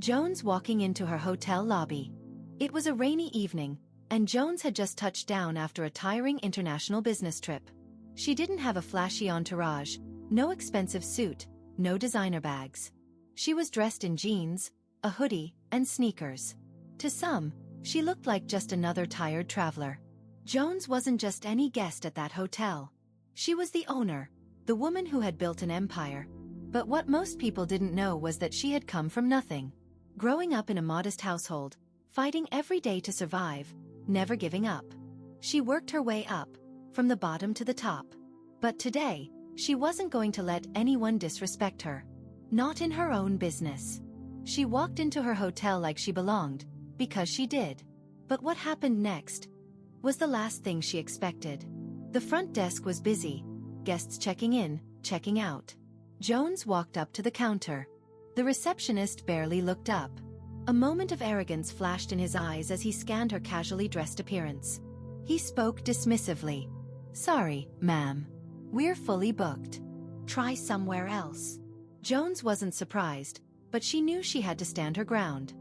Jones walking into her hotel lobby. It was a rainy evening, and Jones had just touched down after a tiring international business trip. She didn't have a flashy entourage, no expensive suit, no designer bags. She was dressed in jeans, a hoodie, and sneakers. To some, she looked like just another tired traveler. Jones wasn't just any guest at that hotel. She was the owner, the woman who had built an empire. But what most people didn't know was that she had come from nothing. Growing up in a modest household, fighting every day to survive, never giving up. She worked her way up, from the bottom to the top. But today, she wasn't going to let anyone disrespect her. Not in her own business. She walked into her hotel like she belonged, because she did. But what happened next was the last thing she expected. The front desk was busy, guests checking in, checking out. Jones walked up to the counter. The receptionist barely looked up. A moment of arrogance flashed in his eyes as he scanned her casually dressed appearance. He spoke dismissively. "Sorry, ma'am. We're fully booked. Try somewhere else." Jones wasn't surprised, but she knew she had to stand her ground.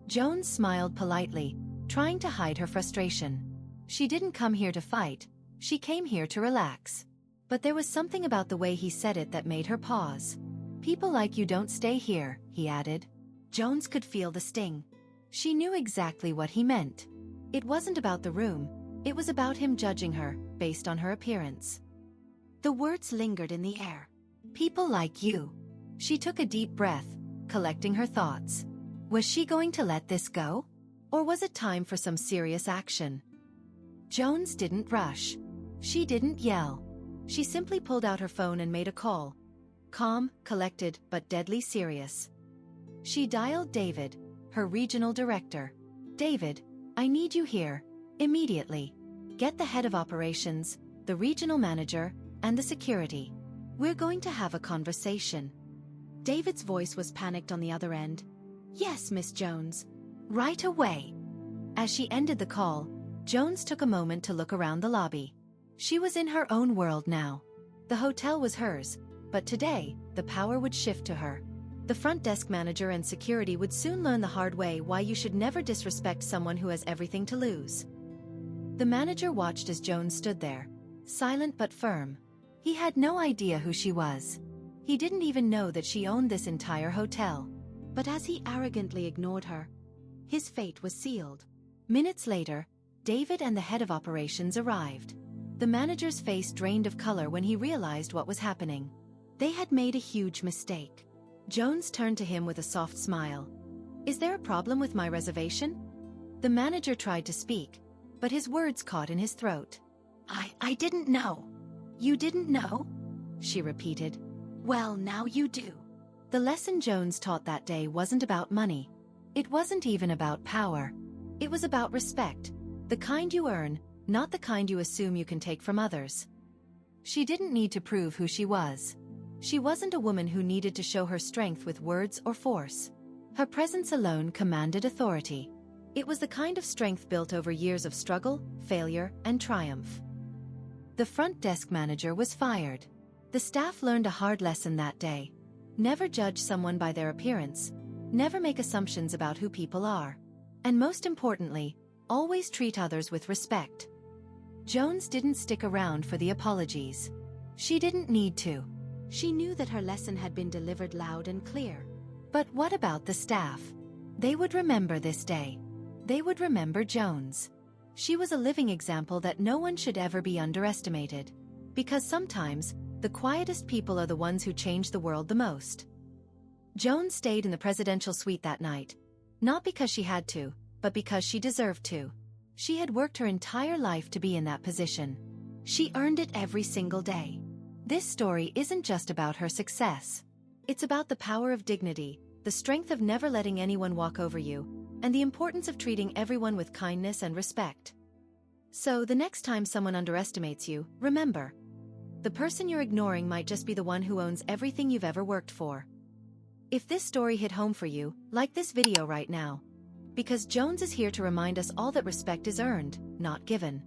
Jones smiled politely, trying to hide her frustration. She didn't come here to fight, she came here to relax. But there was something about the way he said it that made her pause. "People like you don't stay here," he added. Jones could feel the sting. She knew exactly what he meant. It wasn't about the room, it was about him judging her, based on her appearance. The words lingered in the air. "People like you." She took a deep breath, collecting her thoughts. Was she going to let this go? Or was it time for some serious action? Jones didn't rush. She didn't yell. She simply pulled out her phone and made a call. Calm, collected, but deadly serious. She dialed David, her regional director. "David, I need you here, immediately. Get the head of operations, the regional manager, and the security. We're going to have a conversation." David's voice was panicked on the other end. "Yes, Miss Jones. Right away." As she ended the call, Jones took a moment to look around the lobby. She was in her own world now. The hotel was hers, but today, the power would shift to her. The front desk manager and security would soon learn the hard way why you should never disrespect someone who has everything to lose. The manager watched as Jones stood there, silent but firm. He had no idea who she was. He didn't even know that she owned this entire hotel. But as he arrogantly ignored her, his fate was sealed. Minutes later, David and the head of operations arrived. The manager's face drained of color when he realized what was happening. They had made a huge mistake. Jones turned to him with a soft smile. "Is there a problem with my reservation?" The manager tried to speak, but his words caught in his throat. I didn't know." "You didn't know?" she repeated. "Well, now you do." The lesson Jones taught that day wasn't about money. It wasn't even about power. It was about respect. The kind you earn, not the kind you assume you can take from others. She didn't need to prove who she was. She wasn't a woman who needed to show her strength with words or force. Her presence alone commanded authority. It was the kind of strength built over years of struggle, failure, and triumph. The front desk manager was fired. The staff learned a hard lesson that day. Never judge someone by their appearance. Never make assumptions about who people are. And most importantly, always treat others with respect. Jones didn't stick around for the apologies. She didn't need to. She knew that her lesson had been delivered loud and clear. But what about the staff? They would remember this day. They would remember Jones. She was a living example that no one should ever be underestimated. Because sometimes, the quietest people are the ones who change the world the most. Jones stayed in the presidential suite that night. Not because she had to, but because she deserved to. She had worked her entire life to be in that position. She earned it every single day. This story isn't just about her success. It's about the power of dignity, the strength of never letting anyone walk over you, and the importance of treating everyone with kindness and respect. So the next time someone underestimates you, remember, the person you're ignoring might just be the one who owns everything you've ever worked for. If this story hit home for you, like this video right now. Because Jones is here to remind us all that respect is earned, not given.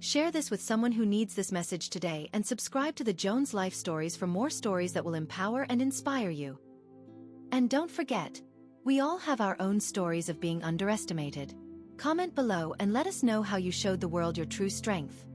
Share this with someone who needs this message today and subscribe to the Jones Life Stories for more stories that will empower and inspire you. And don't forget, We all have our own stories of being underestimated. Comment below and let us know how you showed the world your true strength.